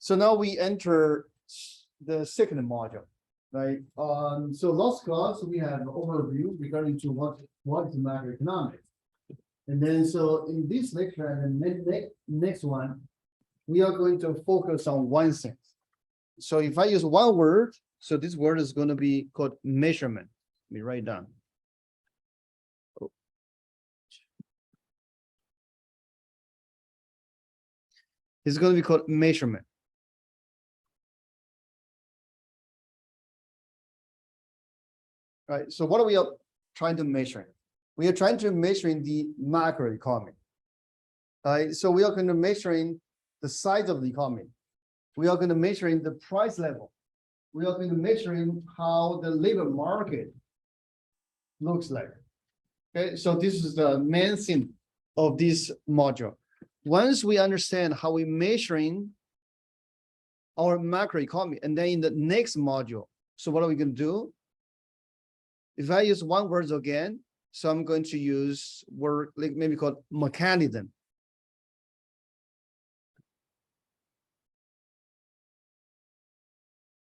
So now we enter the second module, right? So last class we had an overview regarding to what is macroeconomics. And then so in this lecture and the next one, we are going to focus on one thing. So if I use one word, so this word is going to be called measurement. Let me write down. It's going to be called measurement. Right. So what are we trying to measure? We are trying to measure the macroeconomy. Right. So we are going to measuring the size of the economy. We are going to measuring the price level. We are going to measuring how the labor market looks like. Okay. So this is the main thing of this module. Once we understand how we measuring our macroeconomy, and then in the next module, so what are we going to do? If I use one word again, so I'm going to use word like maybe called mechanism.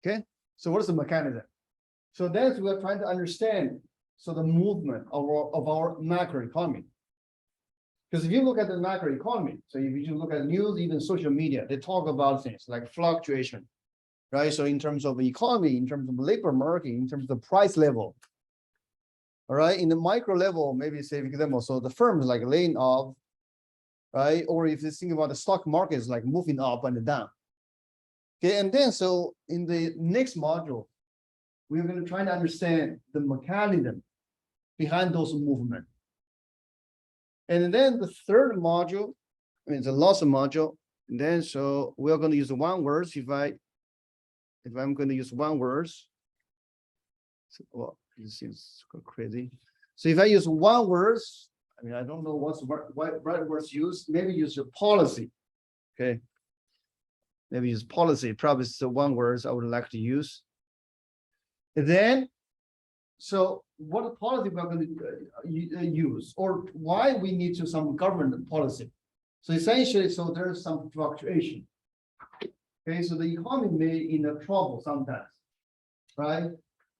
Okay, so what is the mechanism? So that's we are trying to understand so the movement of our macroeconomy. Because if you look at the macroeconomy, so if you look at news, even social media, they talk about things like fluctuation, right? So in terms of the economy, in terms of labor market, in terms of the price level. All right, in the micro level, maybe say for example, so the firms like laying off, right? Or if you think about the stock markets like moving up and down. Okay, and then so in the next module, we're going to try to understand the mechanism behind those movements. And then the third module, I mean the last module, and then so we are going to use one word. If I'm going to use one word, so, well, this seems crazy. So if I use one word, I mean I don't know what's right words used. Maybe use your policy. Okay. Maybe use policy. Probably is the one word I would like to use. And then, so what policy we're going to use, or why we need to some government policy. So essentially, so there's some fluctuation. Okay, so the economy may in a trouble sometimes, right?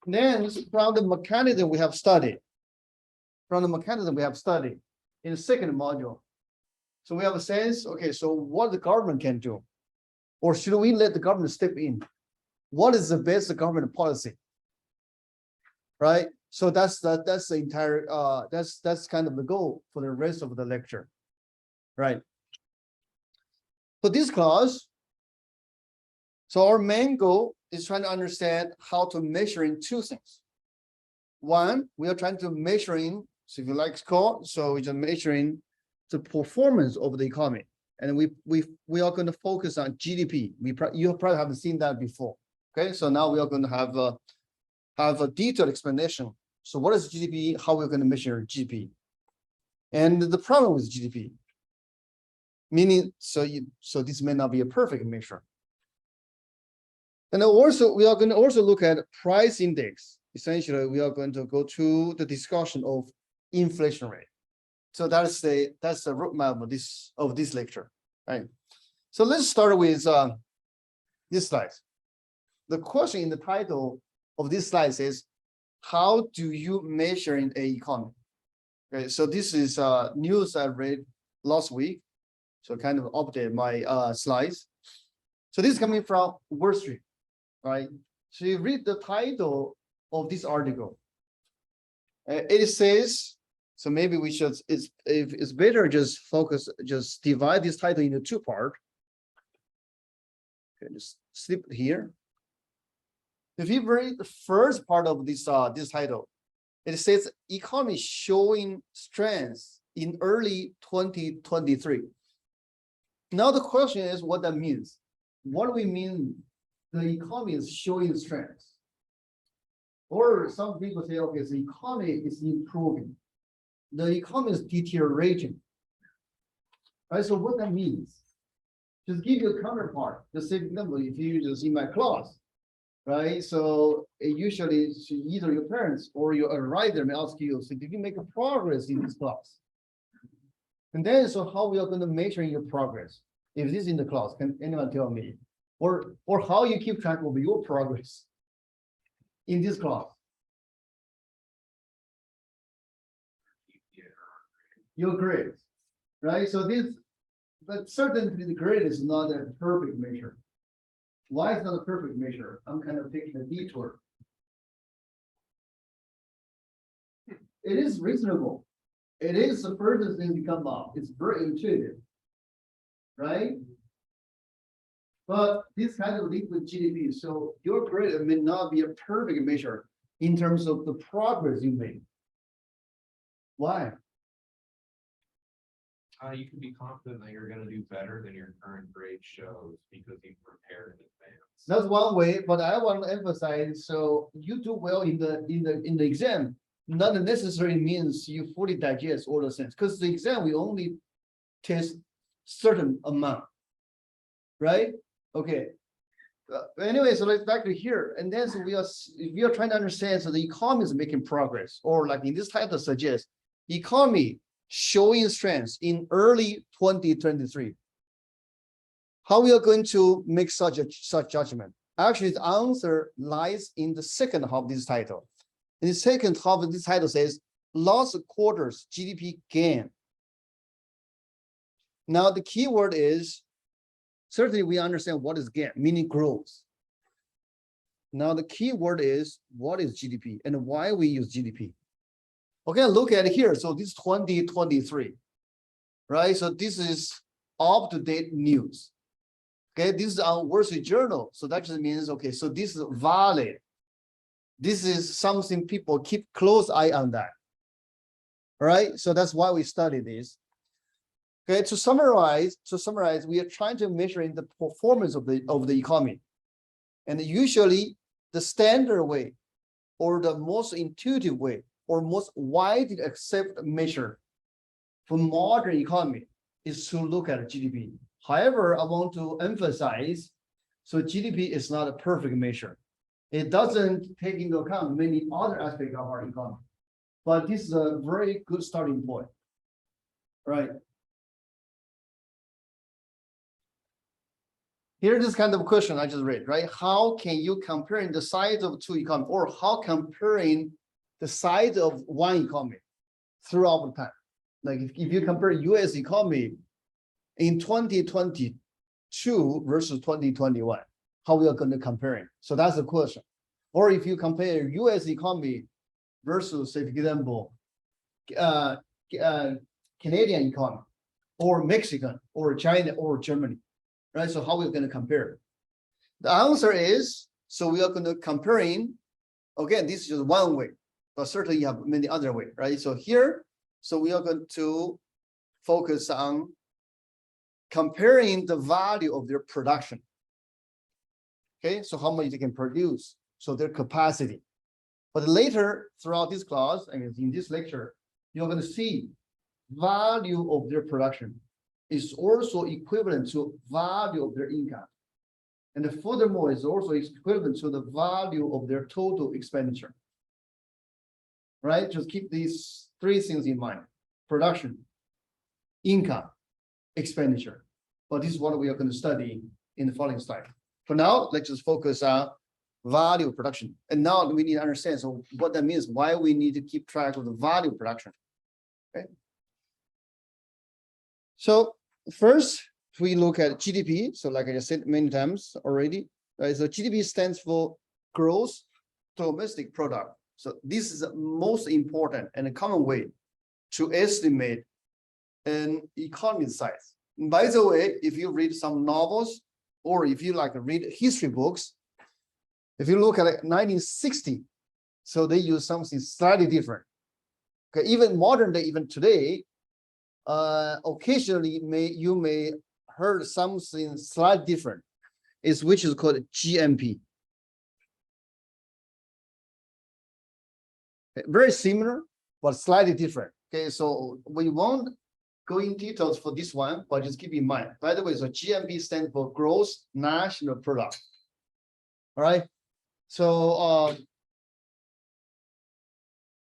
And then from the mechanism we have studied, in the second module. So we have a sense, okay, so what the government can do, or should we let the government step in? What is the best government policy? Right. So that's the entire that's kind of the goal for the rest of the lecture. Right. For this class, so our main goal is trying to understand how to measure in two things. One, we are trying to measuring, so if you like score, so we're just measuring the performance of the economy. And we are going to focus on GDP. You probably haven't seen that before. Okay, so now we are going to have a detailed explanation. So what is GDP? How we're going to measure GDP? And the problem with GDP, meaning so this may not be a perfect measure. And also we are going to also look at price index. Essentially, we are going to go to the discussion of inflation rate. So that's the roadmap of this lecture, right? So let's start with this slide. The question in the title of this slide says, how do you measure in an economy? Okay, so this is news I read last week. So kind of update my slides. So this is coming from Wall Street, right? So you read the title of this article. It says, so maybe we should, it's better just divide this title into two parts. Okay, just slip it here. If you read the first part of this title, it says economy showing strength in early 2023. Now the question is what that means. What do we mean the economy is showing strength? Or some people say, okay, the economy is improving. The economy is deteriorating. Right, so what that means? Just give you a counterpart. Just say, example, if you just in my class, right? So usually either your parents or your advisor may ask you, so did you make a progress in this class? And then, so how we are going to measure your progress? If this is in the class, can anyone tell me or how you keep track of your progress in this class. Your grade, right? So this, but certainly the grade is not a perfect measure. Why is not a perfect measure? I'm kind of taking a detour. It is reasonable. It is the first thing to come up. It's very intuitive, right? But this kind of liquid GDP, so your grade may not be a perfect measure in terms of the progress you made. Why? You can be confident that you're going to do better than your current grade shows because you prepared in advance. That's one way, but I want to emphasize, so you do well in the exam, not necessarily means you fully digest all the things, because the exam we only test certain amount, right? Okay. Anyway, so let's back to here, and then so we are trying to understand. So the economy is making progress, or like in this title suggests, economy showing strength in early 2023. How we are going to make such judgment? Actually, the answer lies in the second half of this title. In the second half of this title says last quarter's GDP gain. Now the key word is, certainly we understand what is gain, meaning growth. Now the key word is what is GDP and why we use GDP. Okay, look at it here. So this is 2023, right? So this is up-to-date news. Okay, this is on Wall Street Journal. So that just means, okay, so this is valid. This is something people keep close eye on that. All right, so that's why we study this. Okay, to summarize, we are trying to measure in the performance of the economy. And usually the standard way or the most intuitive way or most widely accepted measure for modern economy is to look at GDP. However, I want to emphasize, so GDP is not a perfect measure. It doesn't take into account many other aspects of our economy, but this is a very good starting point, right? Here's this kind of question I just read, right? How can you comparing the size of two economies, or how comparing the size of one economy throughout the time? Like if you compare US economy in 2022 versus 2021, how we are going to compare it? So that's the question. Or if you compare US economy versus, say, for example, Canadian economy, or Mexican, or China, or Germany, right? So how are we going to compare? The answer is, so we are going to comparing, again, this is just one way, but certainly you have many other ways, right? So here, so we are going to focus on comparing the value of their production. Okay, so how much they can produce, so their capacity. But later, throughout this class, and in this lecture, you're going to see value of their production is also equivalent to value of their income. And furthermore, it's also equivalent to the value of their total expenditure. Right? Just keep these three things in mind: production, income, expenditure. But this is what we are going to study in the following slide. For now, let's just focus on value of production. And now we need to understand so what that means, why we need to keep track of the value of production. Okay. So first, we look at GDP. So like I just said many times already, right? So GDP stands for gross domestic product. So this is the most important and a common way to estimate an economy size. And by the way, if you read some novels or if you like read history books, if you look at 1960, so they use something slightly different. Okay, even modern day, even today, occasionally you may heard something slightly different, which is called GMP. Okay, very similar, but slightly different. Okay, so we won't go in details for this one, but just keep in mind. By the way, so GMP stands for gross national product. All right, so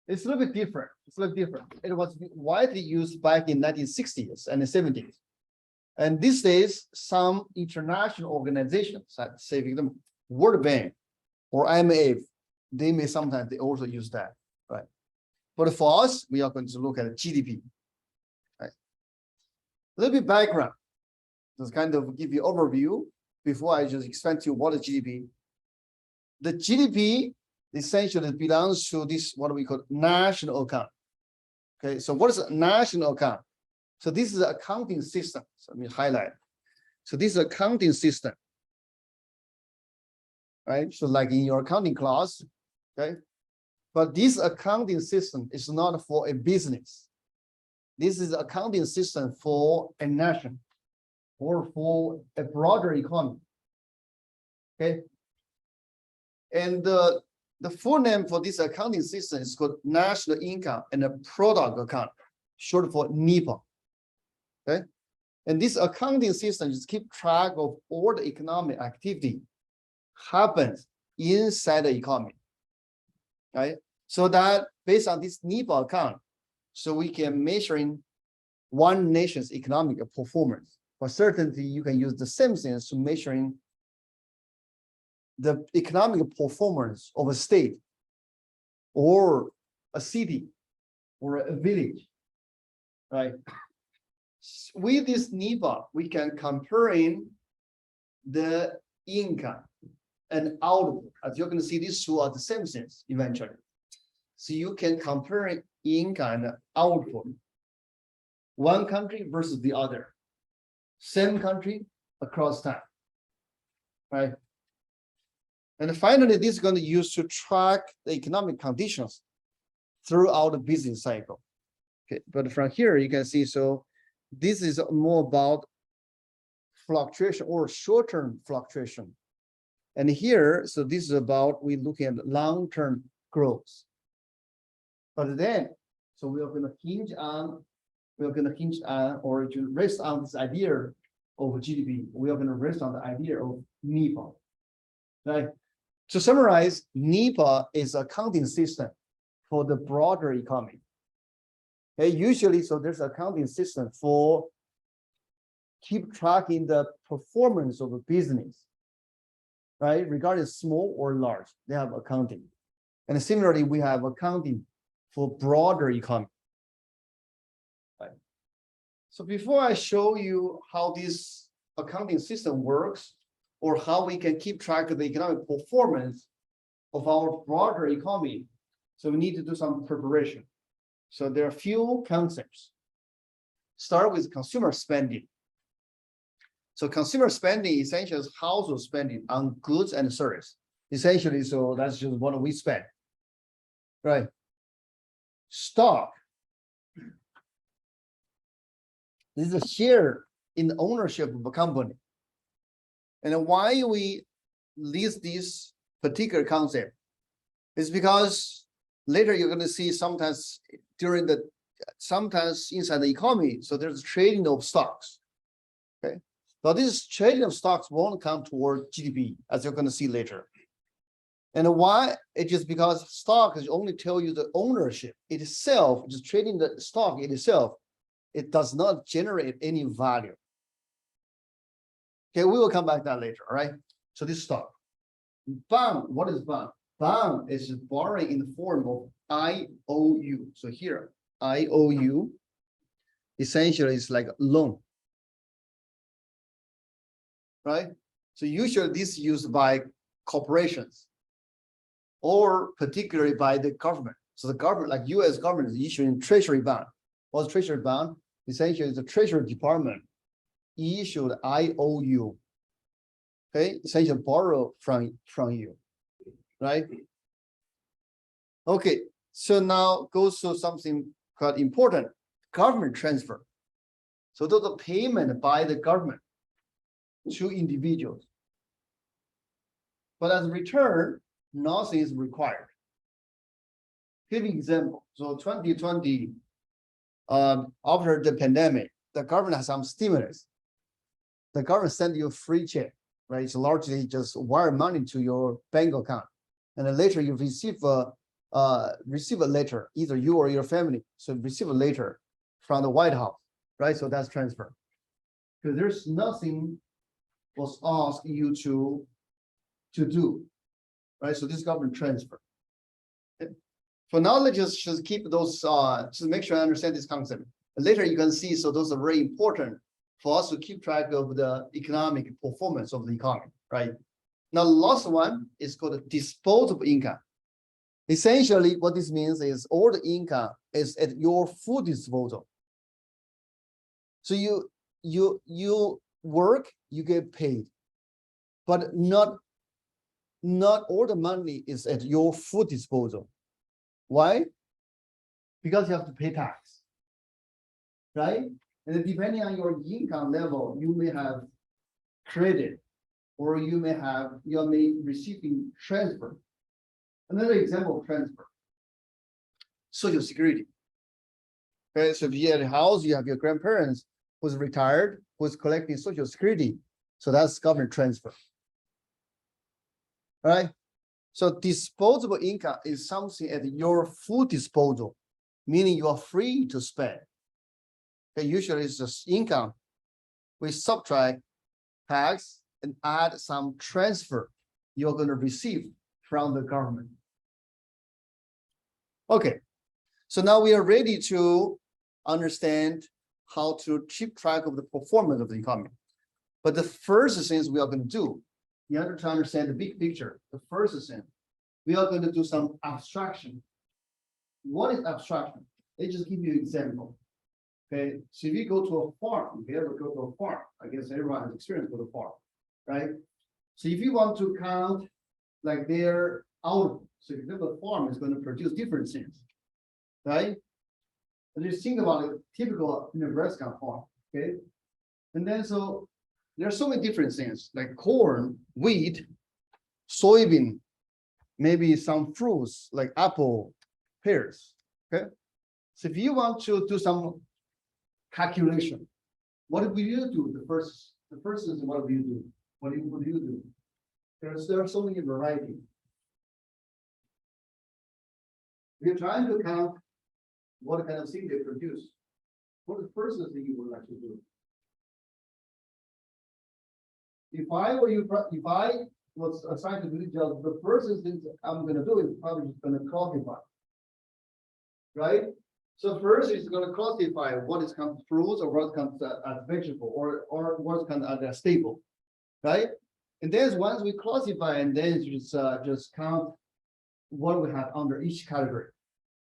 it's a little bit different. It's a little different. It was widely used back in 1960s and the 70s. And these days, some international organizations, say, for example, World Bank or IMF, they may sometimes they also use that, right? But for us, we are going to look at GDP, right? A little bit background, just kind of give you overview before I just explain to you what is GDP. The GDP essentially belongs to this, what we call national account. Okay, so what is a national account? So this is an accounting system. So let me highlight. So this is an accounting system, right? So like in your accounting class, okay? But this accounting system is not for a business. This is an accounting system for a nation or for a broader economy, okay? And the full name for this accounting system is called National Income and a Product Account, short for NIPA. Okay, and this accounting system just keep track of all the economic activity happens inside the economy, right? So that based on this NIPA account, so we can measuring one nation's economic performance. For certainty, you can use the same things to measuring the economic performance of a state or a city or a village, right? With this NIPA, we can comparing the income and output. As you're going to see, these two are the same things eventually. So you can compare income and output, one country versus the other, same country across time, right? And finally, this is going to use to track the economic conditions throughout the business cycle. Okay, but from here you can see, so this is more about fluctuation or short-term fluctuation. And here, so this is about we looking at long-term growth. But then, so we are going to hinge on, or to rest on this idea of GDP. We are going to rest on the idea of NIPA, right? To summarize, NIPA is an accounting system for the broader economy. Okay, usually, so there's an accounting system for keep tracking the performance of a business, right? Regarding small or large, they have accounting. And similarly, we have accounting for broader economy. Right. So before I show you how this accounting system works, or how we can keep track of the economic performance of our broader economy, so we need to do some preparation. So there are a few concepts. Start with consumer spending. So consumer spending essentially is household spending on goods and service. Essentially, so that's just what we spend, right? Stock. This is a share in the ownership of a company. And why we list this particular concept is because later you're going to see sometimes inside the economy, so there's trading of stocks. Okay, but this trading of stocks won't count toward GDP, as you're going to see later. And why? It's just because stock is only tell you the ownership itself, just trading the stock itself, it does not generate any value. Okay, we will come back to that later, all right? So this stock. Bond, what is bond? Bond is borrowing in the form of IOU. So here, IOU essentially is like a loan, right? So usually this is used by corporations or particularly by the government. So the government, like US government, is issuing treasury bond. What's treasury bond? Essentially, the Treasury Department issued IOU. Okay, essentially borrow from you, right? Okay, so now goes to something quite important: government transfer. So those are payment by the government to individuals. But as a return, nothing is required. Give an example. So 2020, after the pandemic, the government has some stimulus. The government send you a free check, right? It's largely just wire money to your bank account, and then later you receive a letter, either you or your family. So receive a letter from the White House, right? So that's transfer. because there's nothing was asked you to do, right? So this is government transfer. Okay. For now, let's just keep those, just make sure I understand this concept. Later you can see, so those are very important for us to keep track of the economic performance of the economy, right? Now, the last one is called disposable income. Essentially, what this means is all the income is at your full disposal. So you work, you get paid, but not all the money is at your full disposal. Why? Because you have to pay tax, right? And then depending on your income level, you may have credit, or you may receiving transfer. Another example of transfer, Social Security. Okay, so if you had a house, you have your grandparents who's retired, who's collecting Social Security. So that's government transfer. All right. So disposable income is something at your full disposal, meaning you are free to spend. Okay, usually it's just income. We subtract tax and add some transfer you're going to receive from the government. Okay, so now we are ready to understand how to keep track of the performance of the economy. But the first things we are going to do, you have to understand the big picture. The first thing, we are going to do some abstraction. What is abstraction? Let's just give you an example. Okay, so if you go to a farm, if you ever go to a farm, I guess everyone has experience with a farm, right? So if you want to count like their output, so if the farm is going to produce different things, right? And just think about a typical Nebraska farm, okay? And then so there are so many different things like corn, wheat, soybean, maybe some fruits like apple, pears, okay? So if you want to do some calculation, what do you do? The first is what do you do? What do you do? There are so many varieties. We're trying to count what kind of thing they produce. What is the first thing you would like to do? If I was assigned to do the job, the first thing I'm going to do is probably just going to classify, right? So first is going to classify what is comes fruits or what comes as vegetable or what comes as a staple, right? And then once we classify, and then just count what we have under each category.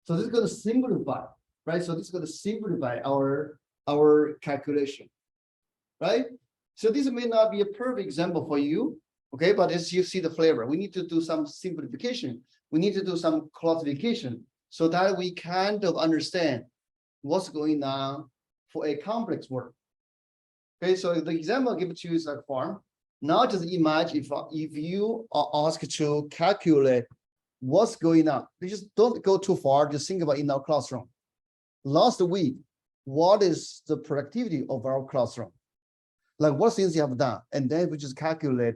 So this is going to simplify, right? So this is going to simplify our calculation, right? So this may not be a perfect example for you, okay? But as you see the flavor, we need to do some simplification. We need to do some classification so that we kind of understand what's going on for a complex work. Okay, so the example I'll give it to you is like farm. Now just imagine if you are asked to calculate what's going on. You just don't go too far, just think about in our classroom. Last week, what is the productivity of our classroom? Like what things you have done, and then we just calculate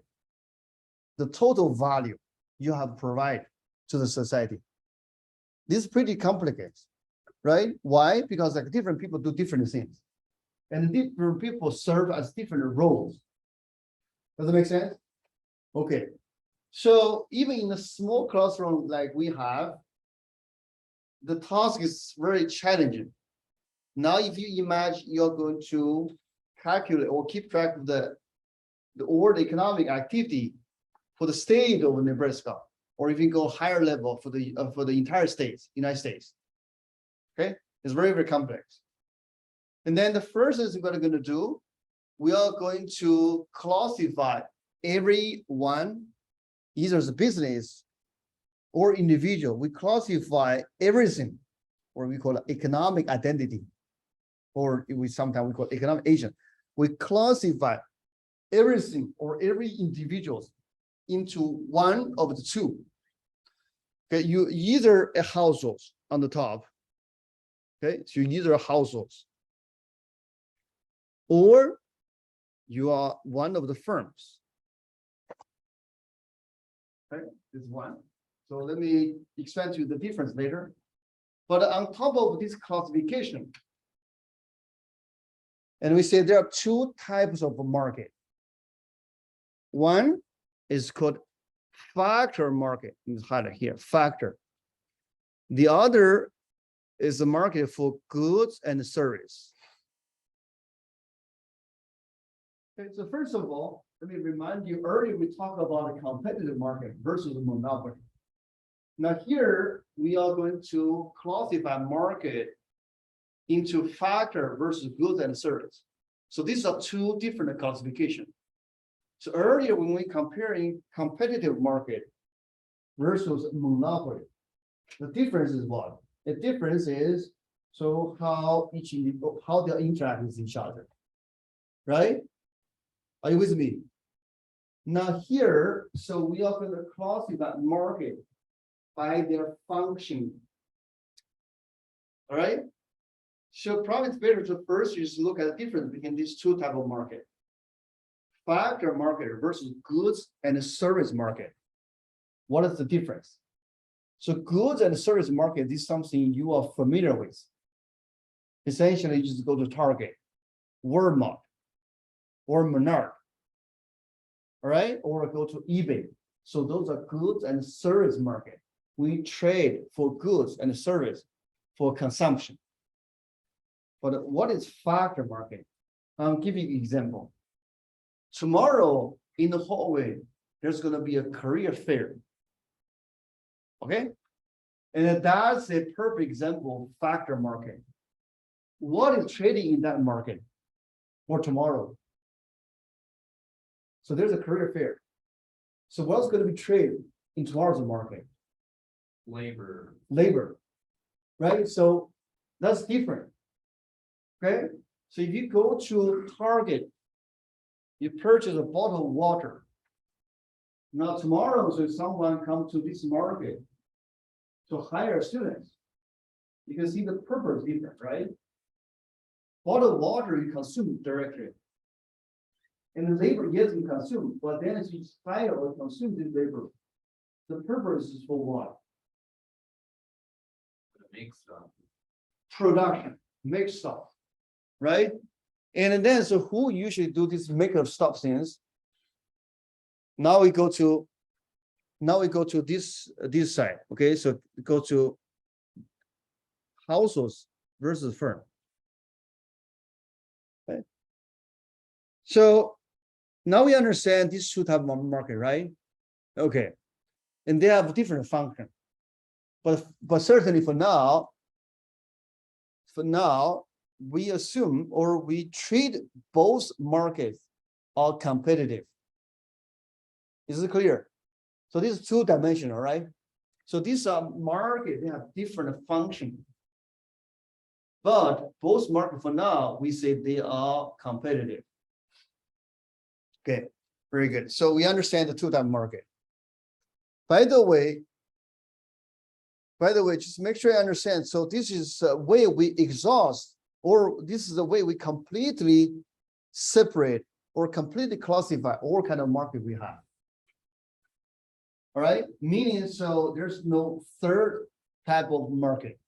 the total value you have provided to the society. This is pretty complicated, right? Why? Because like different people do different things, and different people serve as different roles. Does that make sense? Okay. So even in a small classroom like we have, the task is very challenging. Now, if you imagine you're going to calculate or keep track of the world economic activity for the state of Nebraska, or if you go higher level for the entire states, United States, okay, it's very, very complex. And then the first thing we're going to do, we are going to classify everyone, either as a business or individual. We classify everything, or we call it economic identity, or sometimes we call it economic agent. We classify everything or every individual into one of the two. Okay, you either a household on the top. Okay, so you either a household, or you are one of the firms. Okay, this is one. So let me explain to you the difference later. But on top of this classification, And we say there are two types of market. One is called factor market. It's highlighted here, factor. The other is the market for goods and service. Okay, so first of all, let me remind you, earlier we talked about a competitive market versus a monopoly. Now here, we are going to classify market into factor versus goods and service. So these are two different classifications. So earlier, when we comparing competitive market versus monopoly, the difference is what? The difference is so how they interact with each other, right? Are you with me? Now here, so we are going to classify market by their function. All right. So probably it's better to first just look at the difference between these two types of market. Factor market versus goods and service market. What is the difference? So goods and service market is something you are familiar with. Essentially, you just go to Target, Walmart, or Menard, all right, or go to eBay. So those are goods and service market. We trade for goods and service for consumption. But what is factor market? I'll give you an example. Tomorrow in the hallway, there's going to be a career fair. Okay. And that's a perfect example of factor market. What is trading in that market for tomorrow? So there's a career fair. So what's going to be traded in tomorrow's market? Labor. Labor, right? So that's different. Okay. So if you go to Target, you purchase a bottle of water. Now tomorrow, so if someone comes to this market to hire students, you can see the purpose is different, right? Bottle of water you consume directly. And the labor, yes, you consume, but then if you hire or consume this labor, the purpose is for what? Make stuff. Production, make stuff, right? And then, so who usually do this maker of stuff things? Now we go to this side. Okay, so go to households versus firm. Okay. So now we understand these two types of market, right? Okay, and they have different function, but certainly for now, we assume or we treat both markets are competitive. Is it clear? So this is two-dimensional, right? So these are markets, they have different function. But both markets for now, we say they are competitive. Okay, very good. So we understand the two-type market. By the way, just make sure I understand. So this is a way we exhaust, or this is the way we completely separate or completely classify all kind of market we have. All right, meaning so there's no third type of market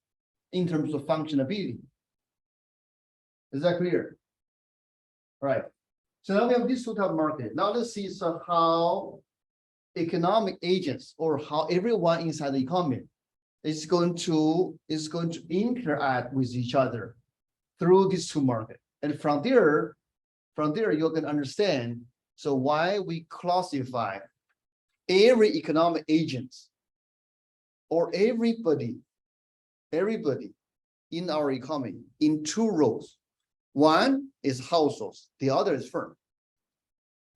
in terms of functionality. Is that clear? All right. So now we have this two type of market. Now let's see so how economic agents or how everyone inside the economy is going to interact with each other through these two markets. And from there you can understand so why we classify every economic agent or everybody in our economy in two roles. One is households, the other is firm.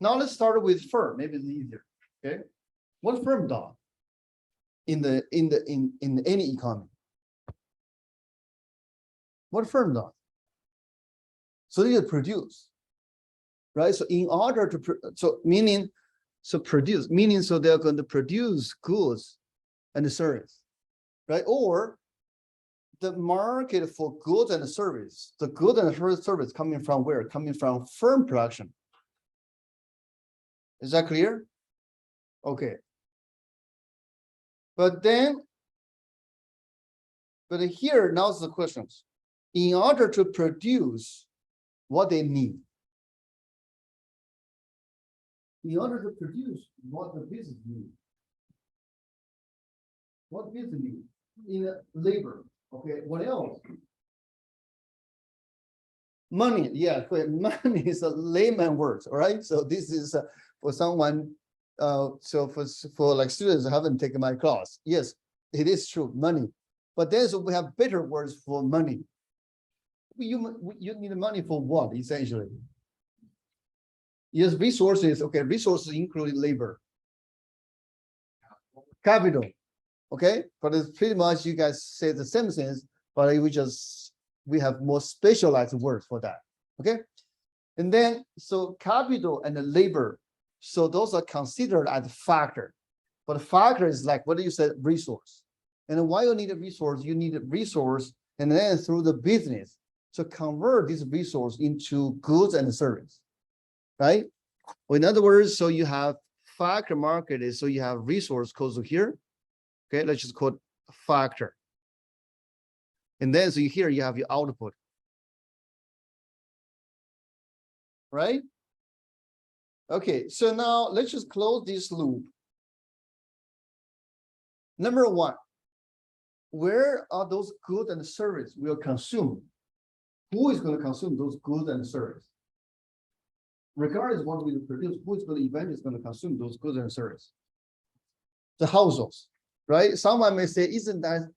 Now let's start with firm, maybe it's easier. Okay, what firm does in any economy? What firm does? So they produce, right? So in order to produce, meaning so they're going to produce goods and service, right? Or the market for goods and service, the good and service coming from where? Coming from firm production. Is that clear? Okay. But here, now's the questions. In order to produce what they need. In order to produce what the business needs. What business needs? In labor, okay, what else? Money, yeah, money is a layman word, all right? So this is for someone, so for like students who haven't taken my class, yes, it is true, money. But then so we have better words for money. You need money for what, essentially? Yes, resources, okay, resources include labor. Capital, okay? But it's pretty much you guys say the same things, but we have more specialized words for that, okay? And then, so capital and the labor, so those are considered as factor. But factor is like, what do you say, resource? And why you need a resource? You need a resource, and then through the business, to convert this resource into goods and service, right? Well, in other words, so you have factor market is, so you have resource goes to here, okay? Let's just call it factor. And then so here you have your output, right? Okay, so now let's just close this loop. Number one, where are those goods and service will consume? Who is going to consume those goods and service? Regardless of what we produce, who is going to eventually going to consume those goods and service? The households, right? Someone may say, isn't that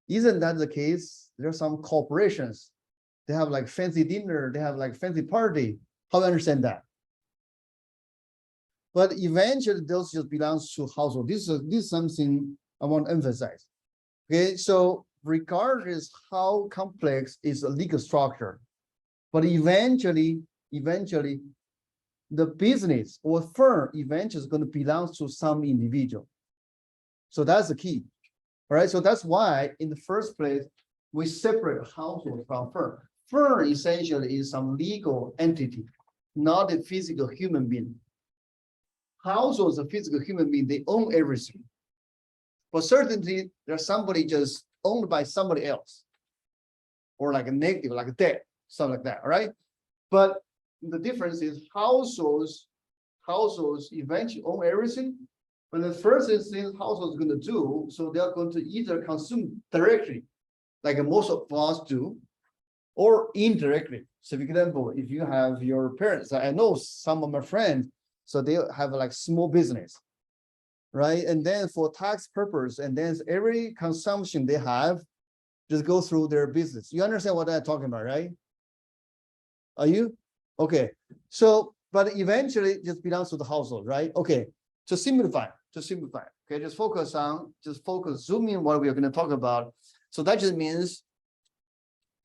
the case? There are some corporations, they have like fancy dinner, they have like fancy party. How do you understand that? But eventually those just belongs to household. This is something I want to emphasize. Okay, so regardless how complex is a legal structure, but eventually the business or firm eventually is going to belong to some individual. So that's the key. All right, so that's why in the first place, we separate household from firm. Firm essentially is some legal entity, not a physical human being. Household is a physical human being, they own everything. But certainly there's somebody just owned by somebody else, or like a negative, like a debt, something like that, all right? But the difference is households eventually own everything. But the first thing households are going to do, so they're going to either consume directly, like most of us do, or indirectly. So for example, if you have your parents, I know some of my friends, so they have like small business, right? And then for tax purpose, and then every consumption they have just go through their business. You understand what I'm talking about, right? Are you? Okay. So, but eventually it just belongs to the household, right? Okay. To simplify, okay, just focus, zoom in what we are going to talk about. So that just means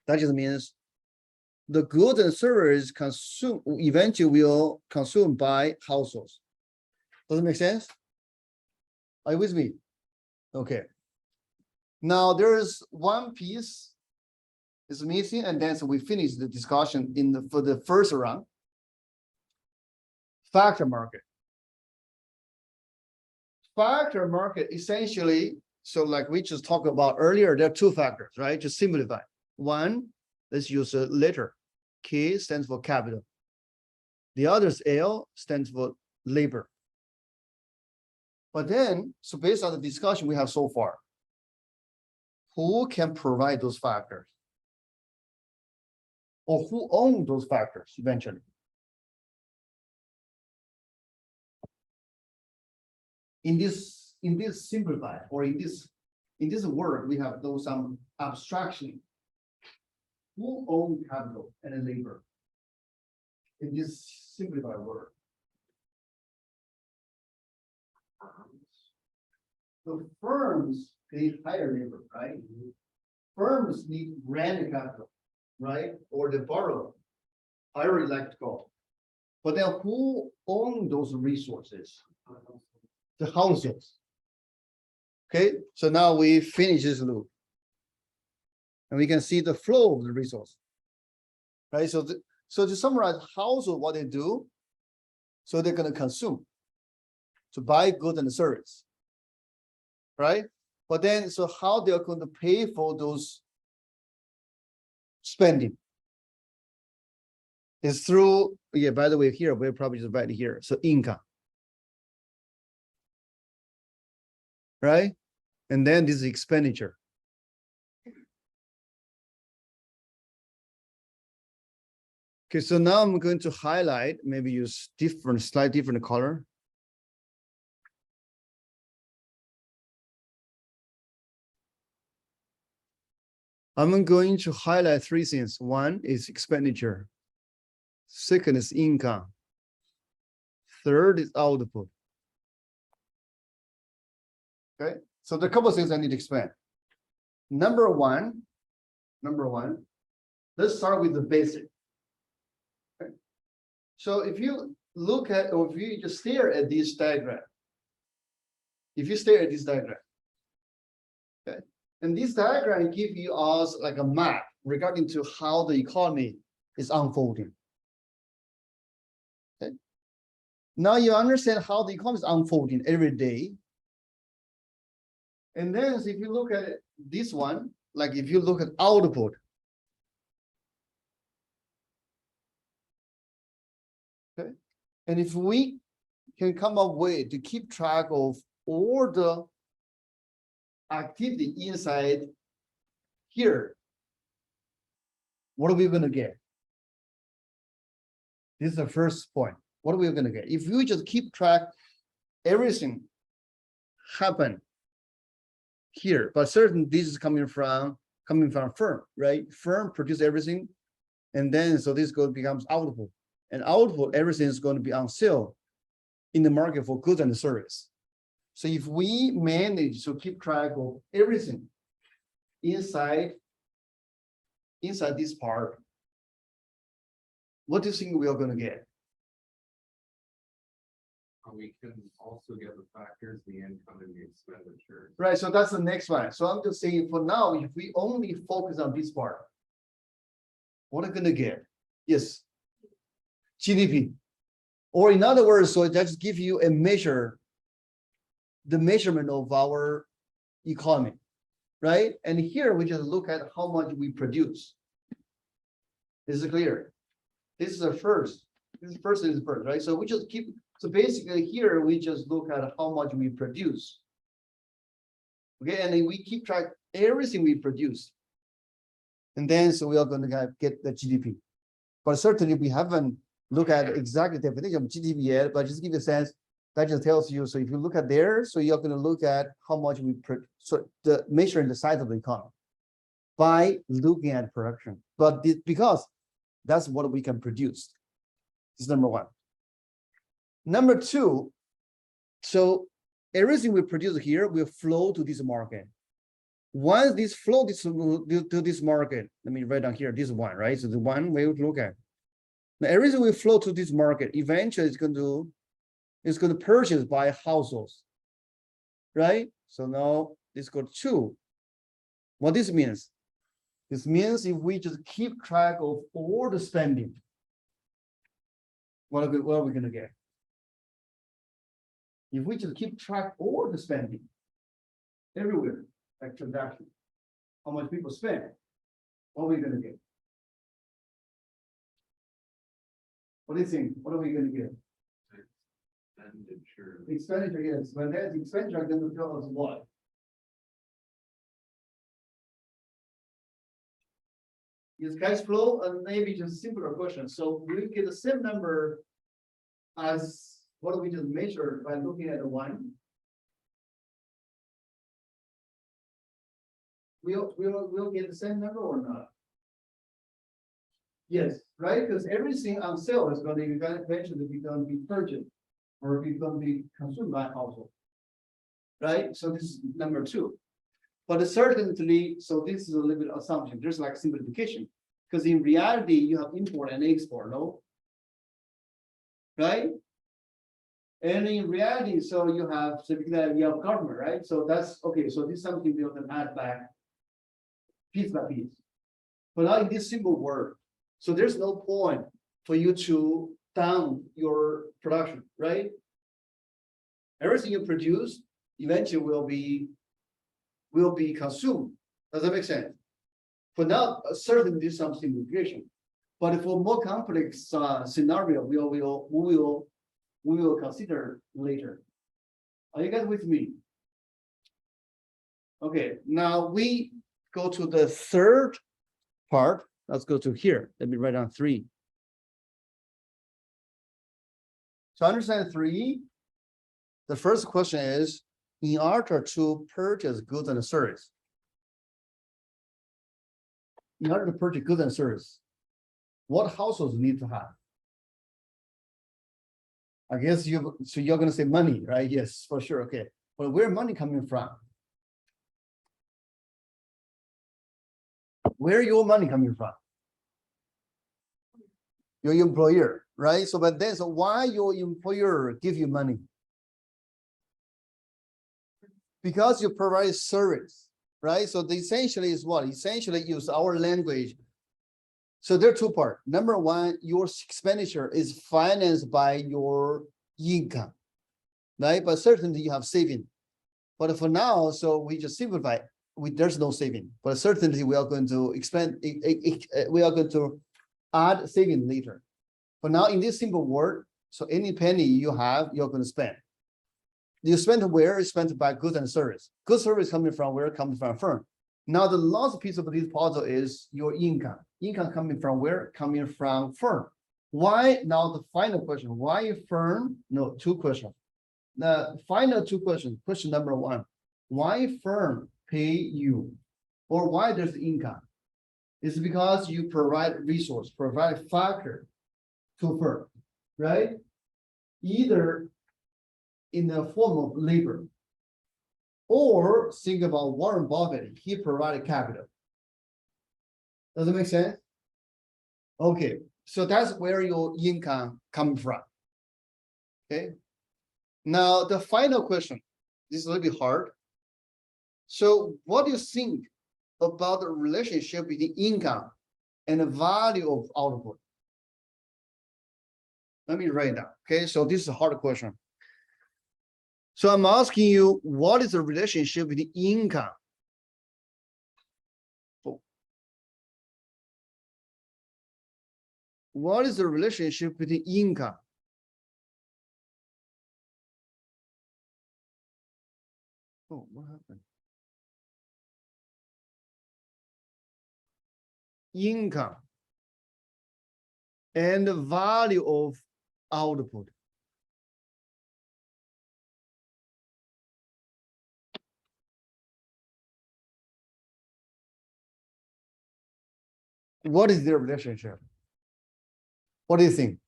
the goods and services eventually will consumed by households. Does it make sense? Are you with me? Okay. Now there's one piece is missing, and then so we finish the discussion for the first round. Factor market. Factor market essentially, so like we just talked about earlier, there are two factors, right? Just simplify. One, let's use a letter. K stands for capital. The other is L stands for labor. But then, so based on the discussion we have so far, who can provide those factors? Or who owns those factors eventually? In this simplify, or in this word, we have those some abstraction. Who owns capital and labor? In this simplified word. The firms, they hire labor, right? Firms need rent capital, right? Or they borrow, however you like to go. But then who owns those resources? The households. Okay, so now we finish this loop. And we can see the flow of the resource. Right, so to summarize, household, what they do, so they're going to consume, to buy goods and service. Right? But then, so how they're going to pay for those spending? is through, yeah, by the way, here, we're probably just right here. So income. Right? And then this is expenditure. Okay, so now I'm going to highlight, maybe use slightly different color. I'm going to highlight three things. One is expenditure. Second is income. Third is output. Okay, so there are a couple of things I need to explain. Number one, let's start with the basic. Okay. So if you look at, or if you just stare at this diagram, okay, and this diagram give you us like a map regarding to how the economy is unfolding. Okay. Now you understand how the economy is unfolding every day. And then if you look at this one, like if you look at output, okay, and if we can come up with to keep track of all the activity inside here, what are we going to get? This is the first point. What are we going to get? If we just keep track everything happen here, but certain this is coming from firm, right? Firm produce everything, and then so this becomes output, and output everything is going to be on sale in the market for goods and service. So if we manage to keep track of everything inside this part, what do you think we are going to get? We can also get the factors, the income and the expenditure. Right, so that's the next one. So I'm just saying for now, if we only focus on this part, what are we going to get? Yes, GDP. Or in other words, so it just give you a measure, the measurement of our economy, right? And here we just look at how much we produce. This is clear. This is the first. This first is first, right? So we just keep. So basically, here we just look at how much we produce. Okay, and then we keep track everything we produce, and then so we are going to get the GDP. But certainly we haven't looked at exactly the definition of GDP yet. But just give you a sense. That just tells you. So if you look at there, so you're going to look at how much we so the measuring the size of the economy by looking at production. But because that's what we can produce. This is number one. Number two, so everything we produce here will flow to this market. Once this flow to this market, let me write down here this one, right? So the one we would look at. Now everything will flow to this market. Eventually, it's going to purchase by households, right? So now this goes to what this means. This means if we just keep track of all the spending, what are we going to get? If we just keep track all the spending everywhere, like transaction, how much people spend, what are we going to get? What do you think? What are we going to get? Expenditure. Expenditure, yes. But that expenditure going to tell us what? Is cash flow and maybe just a simpler question. So we get the same number as what we just measured by looking at the one. We'll get the same number or not? Yes, right? Because everything on sale is going to eventually be going to be purchased or be going to be consumed by household. Right? So this is number two. But certainly, so this is a little bit of assumption. There's like simplification. Because in reality, you have import and export, no? Right? And in reality, so you have government, right? So that's okay. So this is something we can add back piece by piece. But not in this single word. So there's no point for you to down your production, right? Everything you produce eventually will be consumed. Does that make sense? For now, certainly there's some simplification. But for more complex scenario, we will consider later. Are you guys with me? Okay, now we go to the third part. Let's go to here. Let me write down 3. So understand 3. The first question is, in order to purchase goods and service. In order to purchase goods and service, what households need to have? I guess you're going to say money, right? Yes, for sure. Okay, but where money coming from? Where your money coming from? Your employer, right? So, but then, so why your employer give you money? Because you provide service, right? So the essentially is what? Essentially use our language. So there are 2 parts. Number 1, your expenditure is financed by your income, right? But certainly you have saving. But for now, so we just simplify. There's no saving, but certainly we are going to expand. We are going to add saving later. But now in this simple word, so any penny you have, you're going to spend. You spend where? It's spent by goods and service. Good service coming from where? Coming from a firm. Now the last piece of this puzzle is your income. Income coming from where? Coming from firm. Why? Now the final question. Why firm? No, 2 questions. The final 2 questions. Question number 1. Why firm pay you? Or why there's income? It's because you provide resource, provide factor to firm, right? Either in the form of labor, or think about Warren Buffett, he provided capital. Does it make sense? Okay, so that's where your income comes from. Okay, now the final question, this is a little bit hard. So what do you think about the relationship between income and the value of output? Let me write down. Okay, so this is a hard question. So I'm asking you, what is the relationship between income? What is the relationship between income? Oh, what happened? Income and the value of output. What is their relationship? What do you think?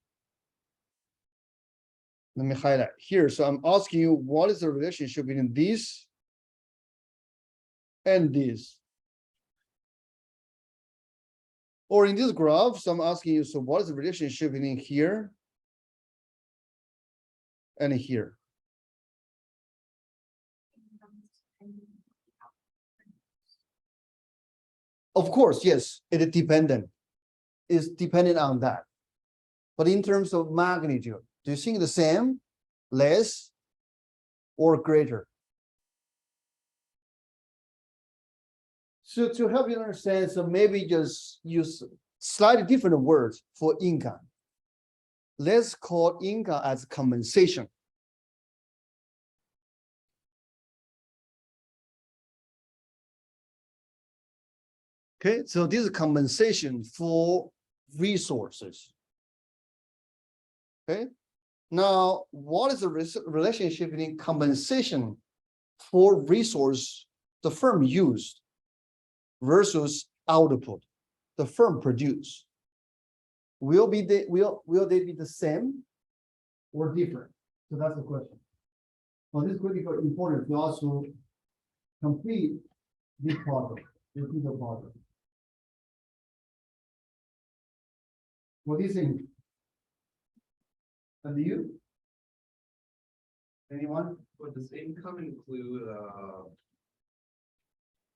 Let me highlight here. So I'm asking you, what is the relationship between this and this? Or in this graph, so I'm asking you, so what is the relationship between here and here? Of course, yes, it is dependent. It's dependent on that. But in terms of magnitude, do you think the same, less, or greater? So to help you understand, so maybe just use slightly different words for income. Let's call income as compensation. Okay, so this is compensation for resources. Okay, now what is the relationship between compensation for resource the firm used versus output the firm produce? Will they be the same or different? So that's the question. Well, this is critical important to also complete this problem. Repeat the problem. What do you think? And you? Anyone? But does income include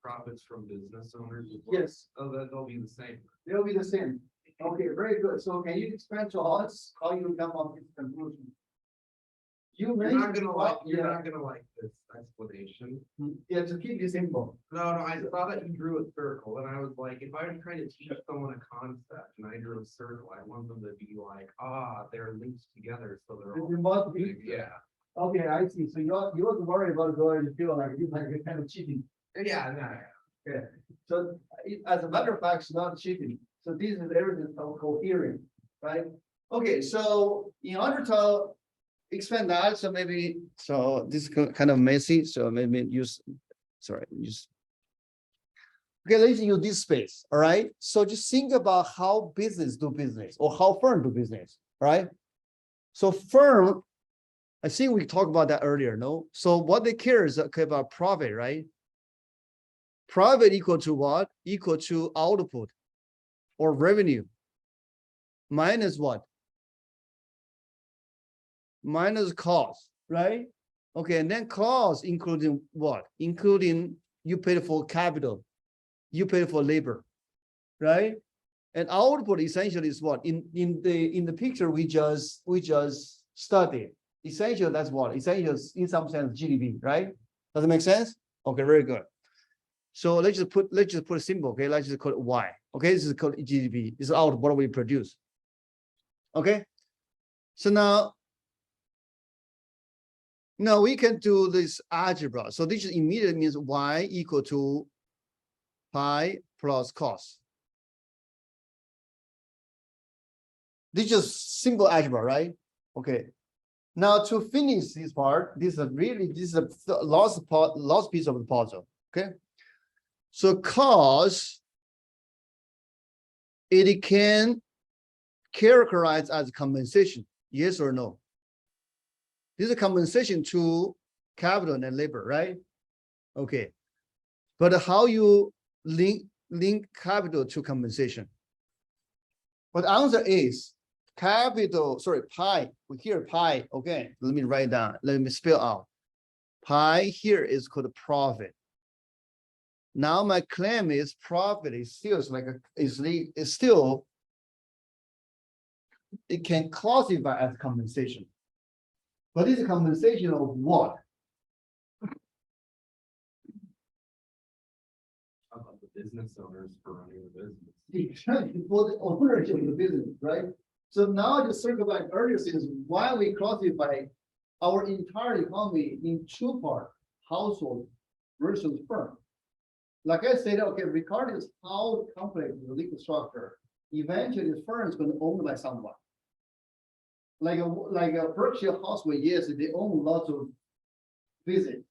profits from business owners as well? Yes. Oh, they'll be the same. They'll be the same. Okay, very good. So can you explain to us how you come up with this conclusion? You You're not mentioned, gonna like, you're not gonna like this explanation. yeah, to keep it simple. No, I saw that you drew a circle and I was like, if I was trying to teach someone a concept and I drew a circle, I want them to be like, they're linked together, so they're all. You must be- Yeah, Okay, I see. So you wasn't worried about going to feel like you're kind of cheating. yeah, no, Okay, so as a matter of fact, it's not cheating. So this is everything coherent, right? Okay, so in order to expand that, so maybe, so this is kind of messy, so maybe use, sorry, use. Okay, let's use this space, all right? So just think about how business do business or how firm do business, right? So firm, I think we talked about that earlier, no? So what they care is okay about profit, right? Profit equal to what? Equal to output or revenue minus what? Minus cost, right? Okay, and then cost including what? Including you paid for capital, you paid for labor, right? And output essentially is what? In the picture we just studied. Essentially, that's what? Essentially, in some sense, GDP, right? Does it make sense? Okay, very good. So let's just put a symbol, okay? Let's just call it Y. Okay, this is called GDP. This is output what we produce. Okay. So now we can do this algebra. So this immediately means Y equal to pi plus cos. This is simple algebra, right? Okay. Now to finish this part, this is a last piece of the puzzle. Okay. So cos, it can characterize as compensation, yes or no? This is a compensation to capital and labor, right? Okay. But how you link capital to compensation? But the answer is capital, sorry, pi. We hear pi. Okay, let me write down. Let me spell out. Pi here is called profit. Now my claim is profit is still like is still, it can classify as compensation. But it's a compensation of what? how about the business owners for running the business? Exactly, for the ownership of the business, right? So now just circle back earlier things, why we classify our entire economy in two parts, household versus firm. Like I said, okay, regardless how complex the legal structure, eventually the firm is going to own by someone. Like a Berkshire Hathaway, yes, they own lots of business,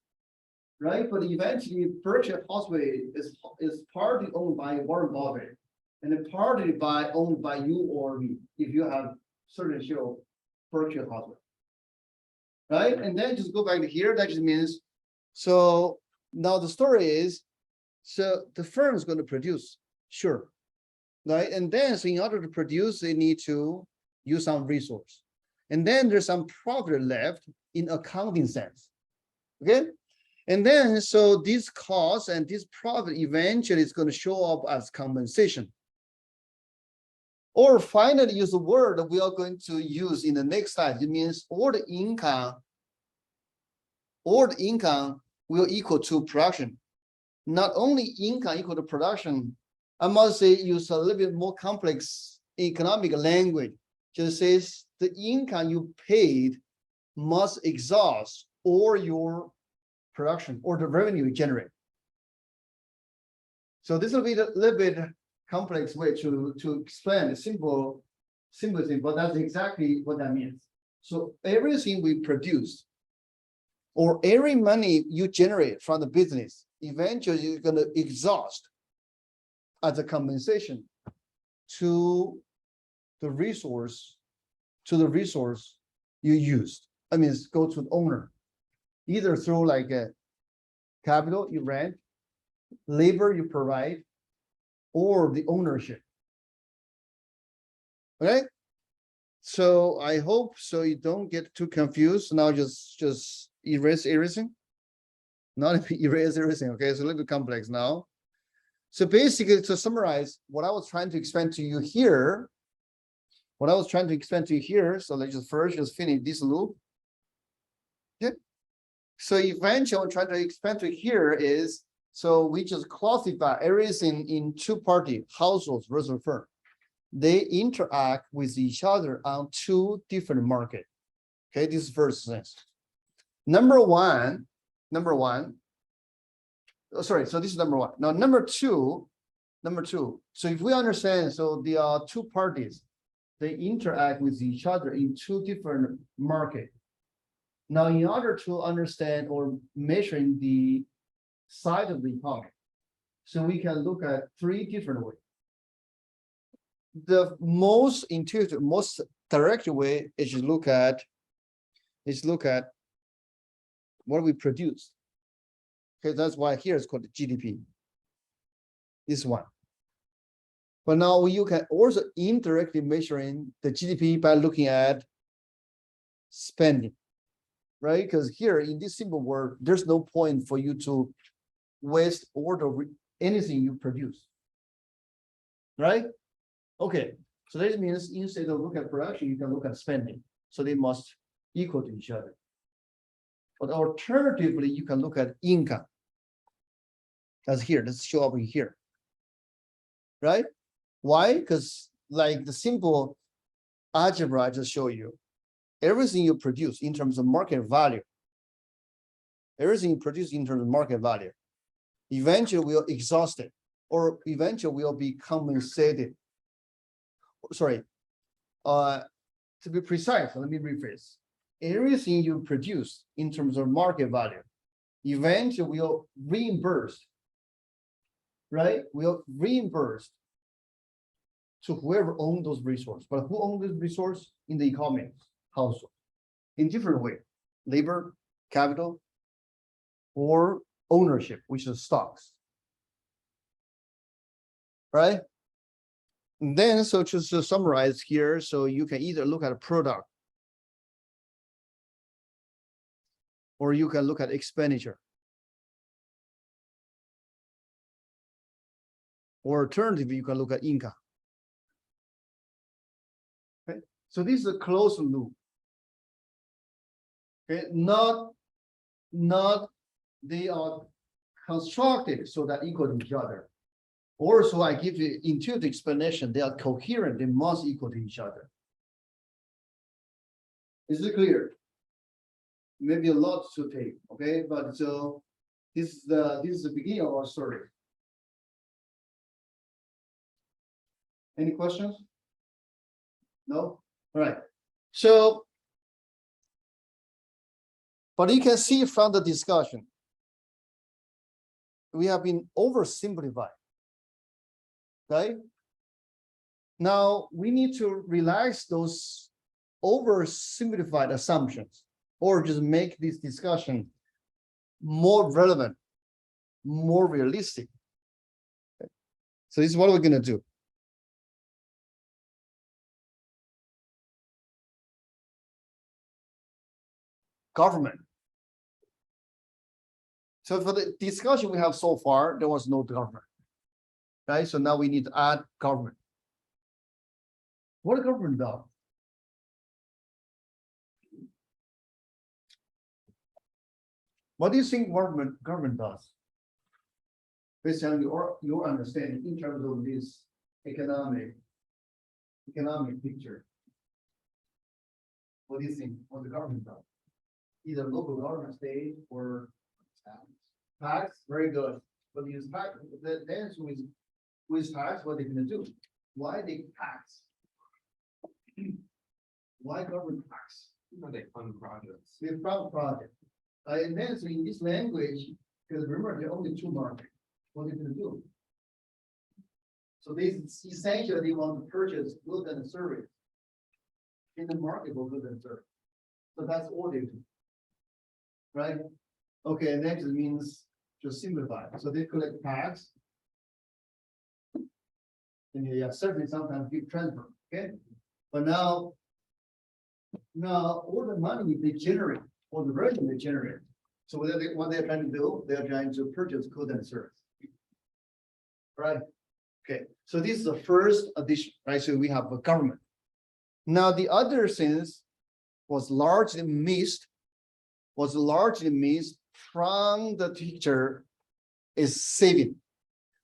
right? But eventually Berkshire Hathaway is partly owned by Warren Buffett and partly owned by you or me, if you have certain share of Berkshire Hathaway. Right? And then just go back to here, that just means, so now the story is, so the firm is going to produce, sure. Right? And then so in order to produce, they need to use some resource. And then there's some profit left in accounting sense. Okay. And then so this cost and this profit eventually is going to show up as compensation. Or finally use the word that we are going to use in the next slide. It means all the income will equal to production. Not only income equal to production, I must say use a little bit more complex economic language. Just says the income you paid must exhaust all your production or the revenue you generate. So this will be a little bit complex way to explain the simple thing, but that's exactly what that means. So everything we produce or every money you generate from the business, eventually you're going to exhaust as a compensation to the resource you used. I mean, go to the owner, either through like a capital you rent, labor you provide, or the ownership. Okay. So I hope so you don't get too confused. Now just erase everything. Not erase everything. Okay, it's a little bit complex now. So basically, to summarize what I was trying to explain to you here, so let's just first finish this loop. So eventually I'm trying to expand to here is, so we just classify everything in two-party households versus firm. They interact with each other on two different markets. Okay, this is first sense. Number one, oh, sorry, so this is number one. Now, number two, so if we understand, so there are two parties, they interact with each other in two different markets. Now, in order to understand or measuring the size of the economy, so we can look at three different ways. The most intuitive, most direct way is to look at what we produce. Okay, that's why here it's called GDP. This one. But now you can also indirectly measuring the GDP by looking at spending, right? Because here in this simple word, there's no point for you to waste all the anything you produce, right? Okay, so that means instead of look at production, you can look at spending. So they must equal to each other. But alternatively, you can look at income. That's here, let's show up here. Right? Why? Because like the simple algebra I just showed you, everything you produce in terms of market value, eventually will exhaust it, or eventually will be compensated. Sorry, to be precise, let me rephrase. Everything you produce in terms of market value, eventually will reimburse, right? Will reimburse to whoever owns those resources. But who owns this resource in the economy? Household. In different ways, labor, capital, or ownership, which is stocks. Right? And then, so just to summarize here, so you can either look at a product or you can look at expenditure. Or alternatively, you can look at income. Okay, so this is a closed loop. Okay, not they are constructed so that equal to each other. Or so I give you intuitive explanation, they are coherent, they must equal to each other. Is it clear? Maybe a lot to take, okay? But so this is the beginning of our story. Any questions? No? All right. So, but you can see from the discussion, we have been oversimplified. Right? Now we need to relax those oversimplified assumptions, or just make this discussion more relevant, more realistic. Okay. So this is what we're going to do. Government. So for the discussion we have so far, there was no government. Right? So now we need to add government. What does government do? What do you think government does? Based on your understanding in terms of this economic picture. What do you think? What the government does? Either local government, state, or tax. Very good. But use tax. The answer is with tax, what they're going to do? Why they tax? Why government tax? They fund projects. They fund projects. And then so in this language, because remember there are only two markets. What are they going to do? So they essentially they want to purchase goods and service in the market for goods and service. So that's all they do. Right? Okay, and that just means to simplify. So they collect tax. And yeah, certainly sometimes give transfer. Okay. But now all the money they generate, or the revenue they generate. So what they're trying to do, they're trying to purchase goods and service. Right. Okay. So this is the first addition, right? So we have a government. Now the other things was largely missed was largely means from the teacher is saving,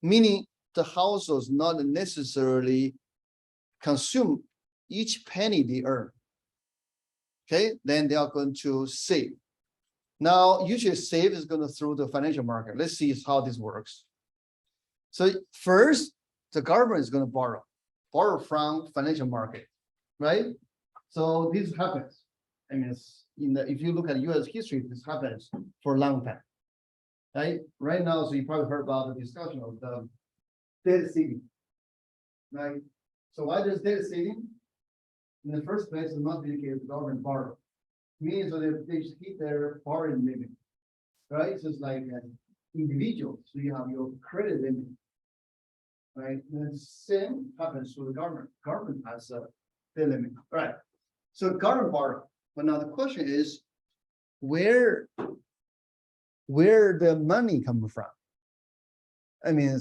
meaning the households not necessarily consume each penny they earn. Okay, then they are going to save. Now, usually save is going to through the financial market. Let's see how this works. So first, the government is going to borrow from financial market, right? So this happens. I mean, if you look at U.S. history, this happens for a long time, right? Right now, so you probably heard about the discussion of the debt ceiling, right? So why does debt ceiling? In the first place, it must be the case government borrow. Means so they just keep their borrowing limit, right? So it's like an individual, so you have your credit limit, right? And the same happens to the government. Government has a debt limit, right? So government borrow. But now the question is, where the money coming from? I mean,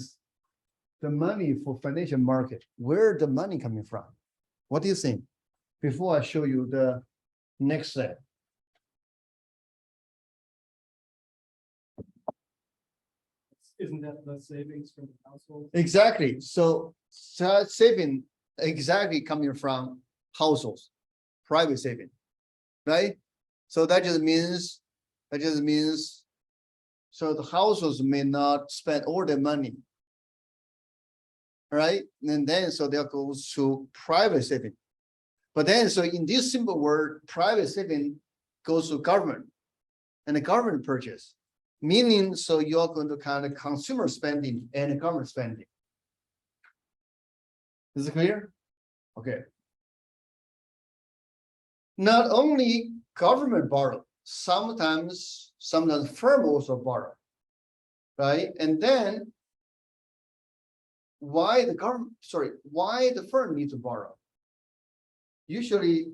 the money for financial market, where the money coming from? What do you think? Before I show you the next step. Isn't that the savings from the household? Exactly. So saving exactly coming from households, private saving, right? So that just means, so the households may not spend all their money, right? And then so that goes to private saving. But then, so in this simple word, private saving goes to government and the government purchase, meaning so you're going to count the consumer spending and government spending. Is it clear? Okay. Not only government borrow, sometimes firm also borrow, right? And then why the firm needs to borrow? Usually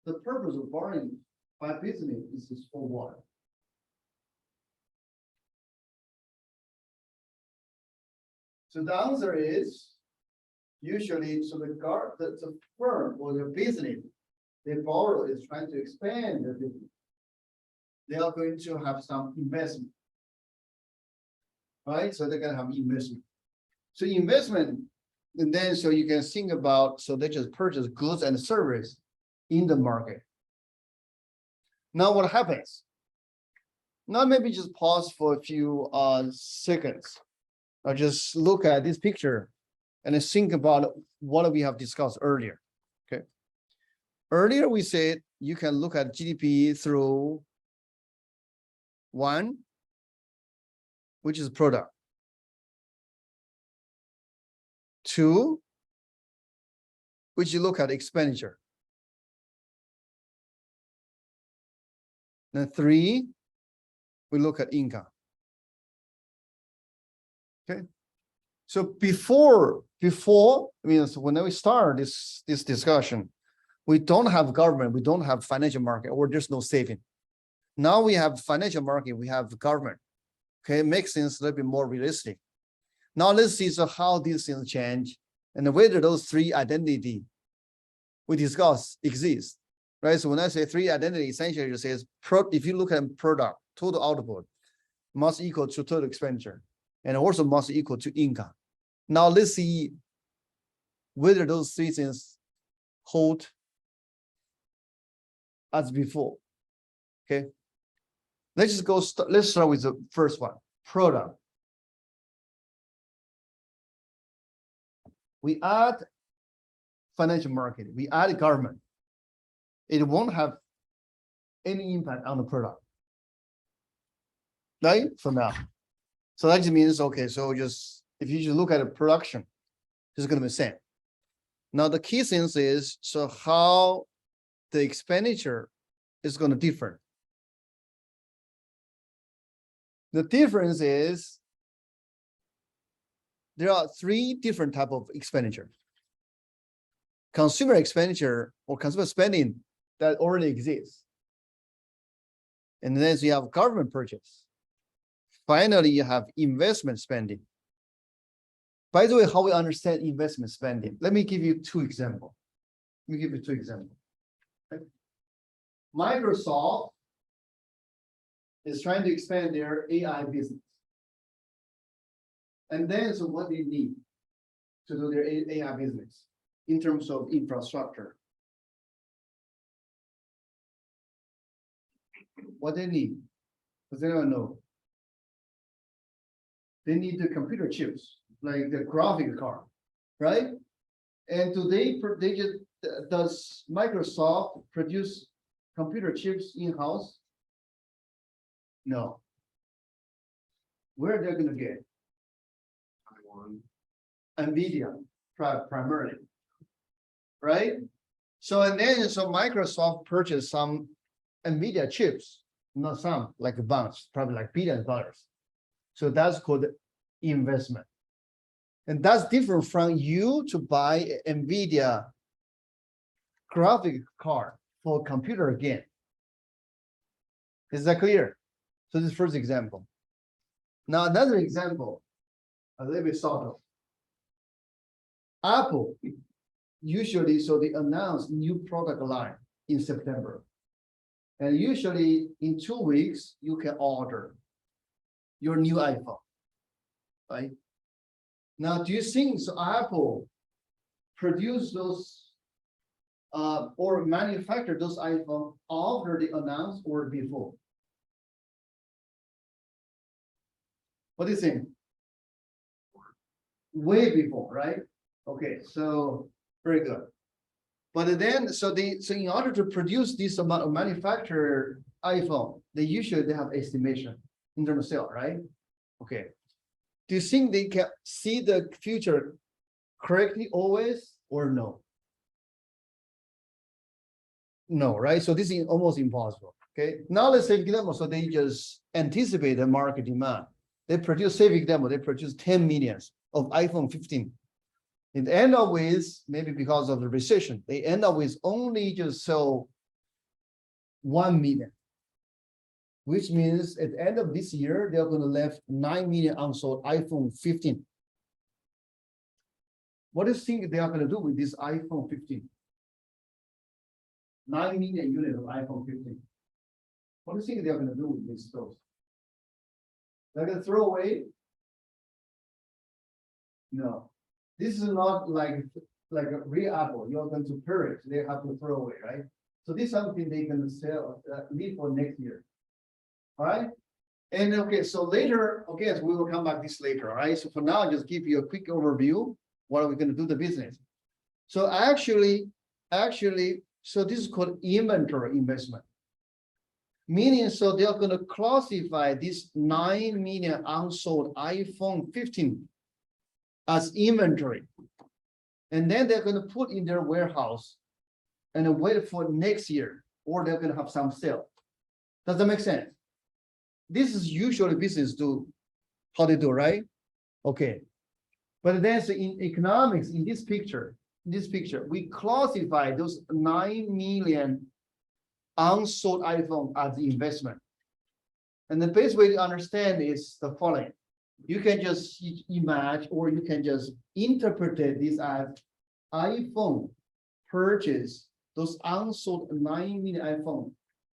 the purpose of borrowing by business is for what? So the answer is usually, so the firm or the business, they borrow is trying to expand their business. They are going to have some investment, right? So they're going to have investment. So investment, and then so you can think about, so they just purchase goods and service in the market. Now what happens? Now maybe just pause for a few seconds. Or just look at this picture and then think about what we have discussed earlier. Okay. Earlier we said you can look at GDP through one, which is product. Two, which you look at expenditure. Then three, we look at income. Okay. So before, I mean, so when we start this discussion, we don't have government, we don't have financial market, or there's no saving. Now we have financial market, we have government. Okay, it makes sense a little bit more realistic. Now let's see so how these things change and whether those three identity we discuss exist, right? So when I say three identity, essentially it says if you look at product, total output must equal to total expenditure and also must equal to income. Now let's see whether those three things hold as before. Okay, let's just go. Let's start with the first one, product. We add financial market, we add government. It won't have any impact on the product, right? For now. So that just means, okay, so just if you just look at the production, it's going to be the same. Now the key things is, so how the expenditure is going to differ. The difference is there are three different types of expenditure. Consumer expenditure or consumer spending that already exists. And then you have government purchase. Finally, you have investment spending. By the way, how we understand investment spending? Let me give you two examples. Okay. Microsoft is trying to expand their AI business. And then, so what do you need to do their AI business in terms of infrastructure? What they need, because they don't know. They need the computer chips, like the graphic card, right? And today, does Microsoft produce computer chips in-house? No. Where they're gonna get? Taiwan. NVIDIA primarily, right? So and then so Microsoft purchased some NVIDIA chips, not some, like a bunch, probably like billions of dollars. So that's called investment. And that's different from you to buy NVIDIA graphic card for computer again. Is that clear? So this first example. Now another example, a little bit subtle. Apple, usually, so they announce new product line in September. And usually in 2 weeks, you can order your new iPhone, right? Now, do you think so Apple produce those or manufacture those iPhone after they announce or before? What do you think? Way before, right? Okay, so very good. But then, so in order to produce this amount of manufacturer iPhone, they usually have estimation in terms of sale, right? Okay. Do you think they can see the future correctly always or no? No, right? So this is almost impossible. Okay. Now let's say example. So they just anticipate the market demand. They produce, say example, they produce 10 millions of iPhone 15. It end up with, maybe because of the recession, they end up with only just sell 1 million. Which means at the end of this year, they're going to left 9 million unsold iPhone 15. What do you think they are going to do with this iPhone 15? 9 million units of iPhone 15. What do you think they are going to do with these stores? They're going to throw away? No. This is not like a real Apple. You're going to purge, they have to throw away, right? So this is something they can sell, leave for next year. All right. And okay, so later, okay, so we will come back this later. All right. So for now, just give you a quick overview. What are we going to do the business? So actually, so this is called inventory investment. Meaning, so they are going to classify this 9 million unsold iPhone 15 as inventory. And then they're going to put in their warehouse and wait for next year, or they're going to have some sale. Does that make sense? This is usually business do how they do, right? Okay. But then so in economics, in this picture, we classify those 9 million unsold iPhone as investment. And the best way to understand is the following. You can just imagine, or you can just interpret this as iPhone purchase those unsold 9 million iPhone.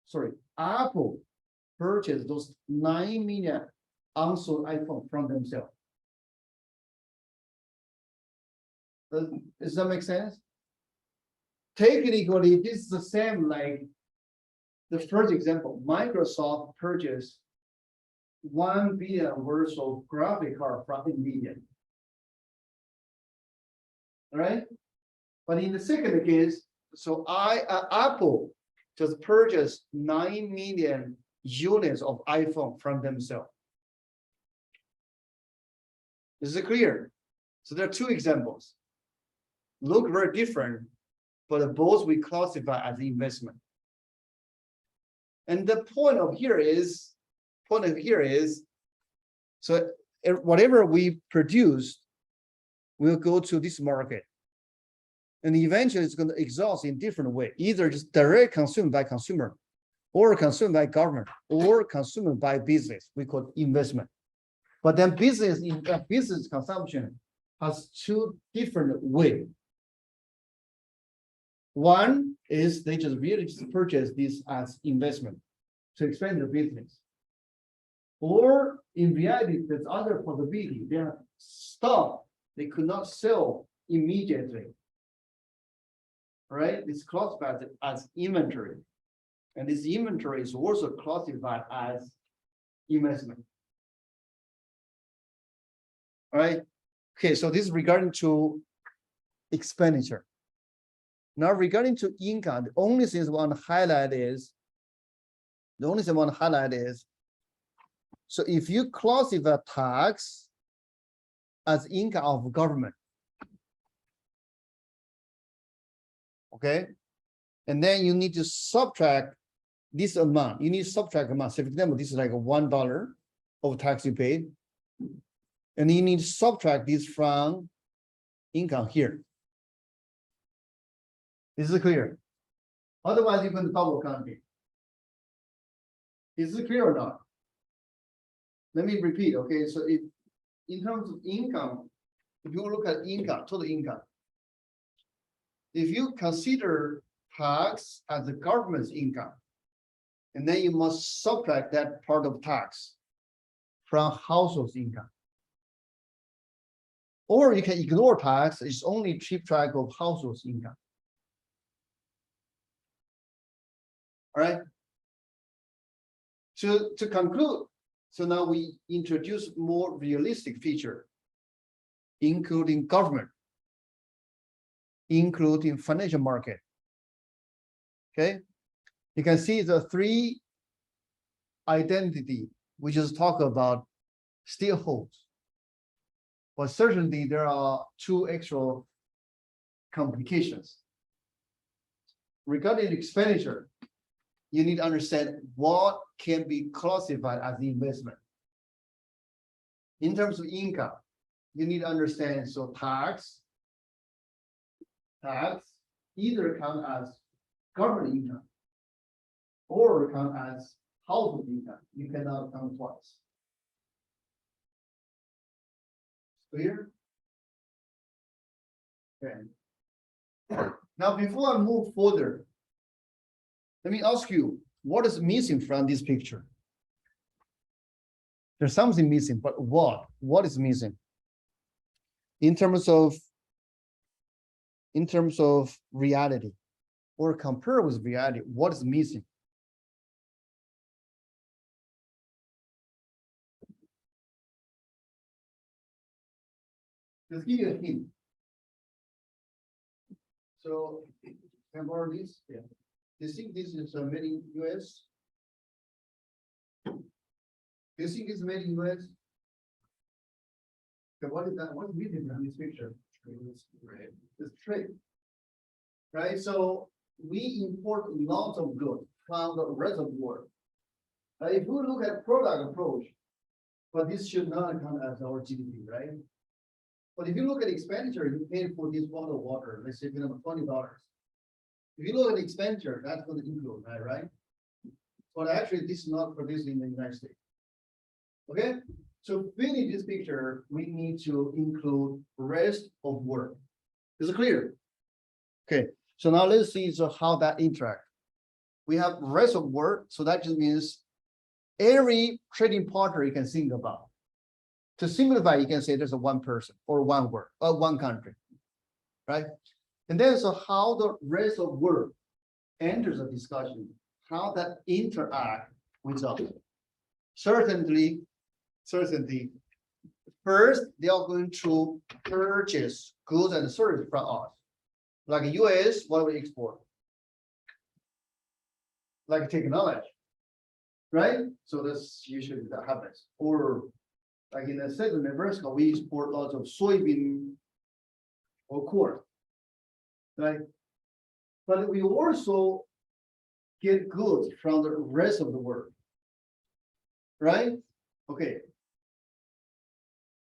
Sorry, Apple purchase those 9 million unsold iPhone from themselves. Does that make sense? Technically, this is the same like the first example. Microsoft purchased 1 billion worth of graphic card from NVIDIA. All right? But in the second case, so Apple just purchased 9 million units of iPhone from themselves. Is it clear? So there are two examples. Look very different, but both we classify as investment. And the point of here is, so whatever we produce will go to this market. And eventually it's going to exhaust in different way, either just direct consumed by consumer, or consumed by government, or consumed by business. We call it investment. But then business consumption has two different ways. One is they just really just purchase this as investment to expand their business. Or in reality, there's other possibility. They are stock they could not sell immediately. Right? It's classified as inventory. And this inventory is also classified as investment. All right. Okay, so this is regarding to expenditure. Now regarding to income, the only thing I want to highlight is, so if you classify tax as income of government, okay, and then you need to subtract this amount. You need to subtract amount. So for example, this is like $1 of tax you paid, and you need to subtract this from income here. This is clear. Otherwise, you're going to double counting. Is it clear or not? Let me repeat. Okay, so if in terms of income, if you look at income, total income, if you consider tax as the government's income, and then you must subtract that part of tax from household's income. Or you can ignore tax, it's only keep track of household's income. All right. To conclude, so now we introduce more realistic feature, including government, including financial market. Okay, you can see the three identity, we just talk about still holds. But certainly there are two extra complications. Regarding expenditure, you need to understand what can be classified as investment. In terms of income, you need to understand, so tax either count as government income or count as household income. You cannot count twice. Clear? Okay. Now, before I move further, let me ask you, what is missing from this picture? There's something missing, but what? What is missing? In terms of reality, or compare with reality, what is missing? Let's give you a hint. So, can I borrow this? Yeah. Do you think this is made in US? Do you think it's made in US? Okay, what is that? What's missing from this picture? Right. It's trade. Right. So we import lots of goods from the rest of the world. If we look at product approach, but this should not count as our GDP, right? But if you look at expenditure, you pay for this bottle of water, let's say $20. If you look at expenditure, that's going to include that, right? But actually, this is not produced in the United States. Okay, so finish this picture, we need to include rest of work. Is it clear? Okay, so now let's see so how that interact. We have rest of work, so that just means every trading partner you can think about. To simplify, you can say there's a one person or one word or one country, right? And then so how the rest of work enters the discussion, how that interact with us. Certainly, first they are going to purchase goods and services from us. Like US, what do we export? Like technology, right? So that's usually that happens. Or like in the state of Nebraska, we export lots of soybean or corn, right? But we also get goods from the rest of the world, right? Okay.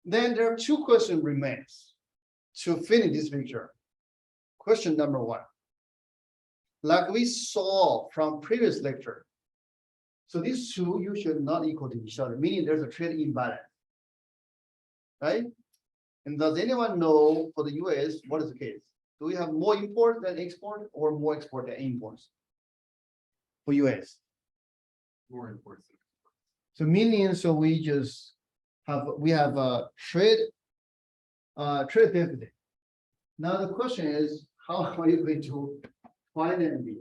Then there are two questions remains to finish this picture. Question number one, like we saw from previous lecture. So these two you should not equal to each other, meaning there's a trade imbalance. Right? And does anyone know for the US, what is the case? Do we have more import than export or more export than imports for US? More imports. So meaning, so we just have a trade deficit. Now the question is, how are you going to finance these?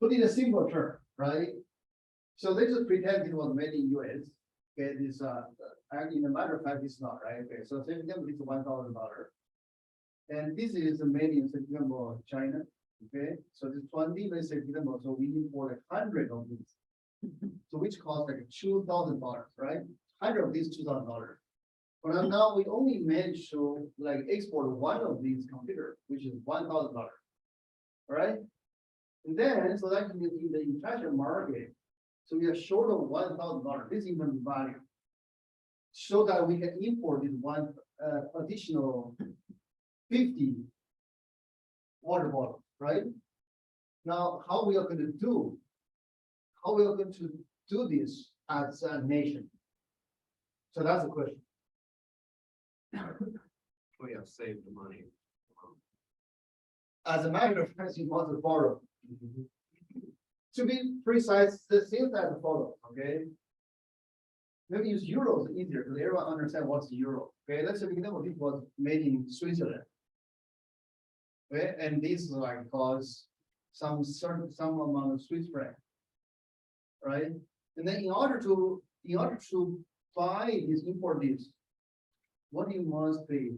Put in a simple term, right? So let's just pretend it was made in US. Okay, this in a matter of fact, it's not, right? Okay, so say example, it's $1,000. And this is the made in example China. Okay, so this 20, let's say example, so we import 100 of these. So which costs like $2,000, right? 100 of these $2,000. But now we only manage to like export one of these computers, which is $1,000. All right. And then, so that means in the international market, so we are short of $1,000, this inventory value, so that we can import this one additional 50 water bottles, right? Now, how we are going to do? How we are going to do this as a nation? So that's the question. We have saved the money. As a matter of fact, you must borrow. To be precise, the things that follow, okay? Maybe use euros easier because everyone understand what's euro. Okay, let's say we know this was made in Switzerland. Okay, and this like costs some amount of Swiss franc, right? And then in order to buy this, import this, what you must pay?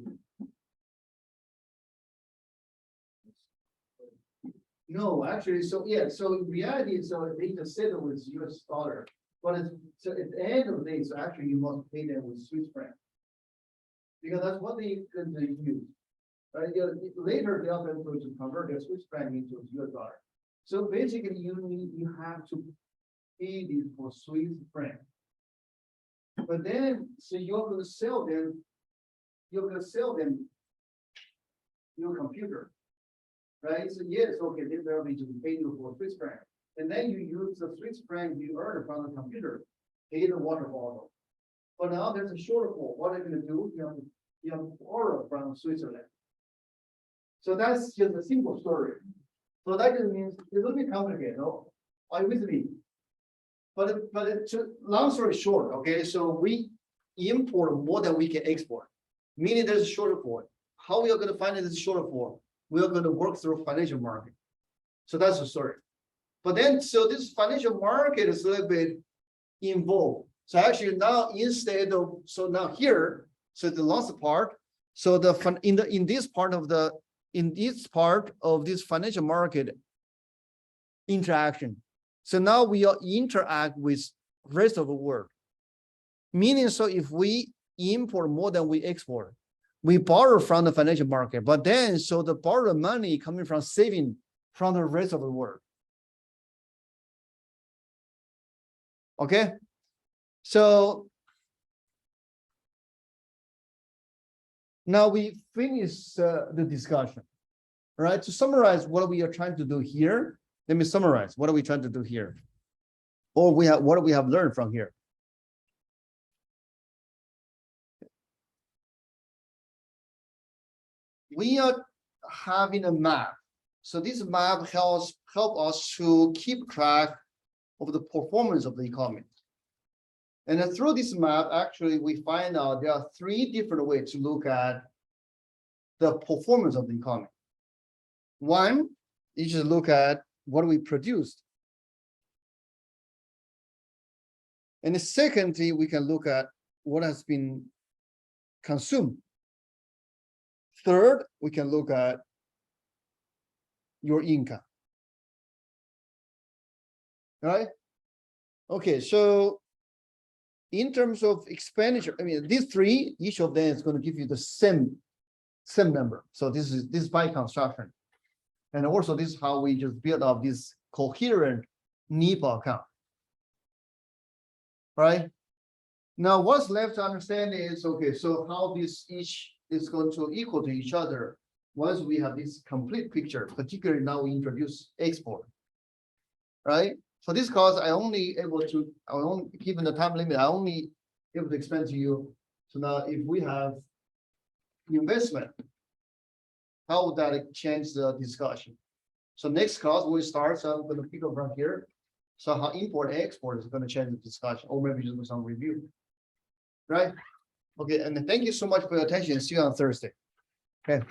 No, actually, so yeah, so in reality, so they just settle with US dollar, but it's, so at the end of the day, so actually you must pay them with Swiss franc. Because that's what they use, right? Later they are going to convert their Swiss franc into US dollar. So basically you have to pay these for Swiss franc. But then, so you're going to sell them your computer. Right, so yes, okay, they will be to pay you for Swiss franc, and then you use the Swiss franc you earn from the computer, pay the water bottle. But now there's a shortfall. What are you going to do? You have to borrow from Switzerland. So that's just a simple story. So that just means it's a little bit complicated. No, are you with me? But long story short, okay, so we import more than we can export, meaning there's a shortfall. How we are going to find this shortfall? We are going to work through financial market. So that's the story. But then, so this financial market is a little bit involved. So actually now instead of, so now here, so the last part, so the fun in this part of this financial market interaction. So now we are interact with rest of the world. Meaning, so if we import more than we export, we borrow from the financial market, but then so the borrowed money coming from saving from the rest of the world. Okay, so now we finish the discussion. All right, to summarize what we are trying to do here, let me summarize what are we trying to do here, or what we have learned from here. We are having a map. So this map help us to keep track of the performance of the economy. And then through this map, actually, we find out there are 3 different ways to look at the performance of the economy. One, you just look at what we produced. And the secondly, we can look at what has been consumed. Third, we can look at your income. All right. Okay, so in terms of expenditure, I mean, these 3, each of them is going to give you the same number. So this is by construction. And also this is how we just build up this coherent NEPA account. Right? Now what's left to understand is, okay, so how this each is going to equal to each other once we have this complete picture, particularly now we introduce export, right? So this course, given the time limit, I only able to explain to you. So now if we have investment, how would that change the discussion? So next class we start, so I'm going to pick up from here. So how import and export is gonna change the discussion, or maybe just do some review. Right? Okay, and thank you so much for your attention. See you on Thursday. Okay.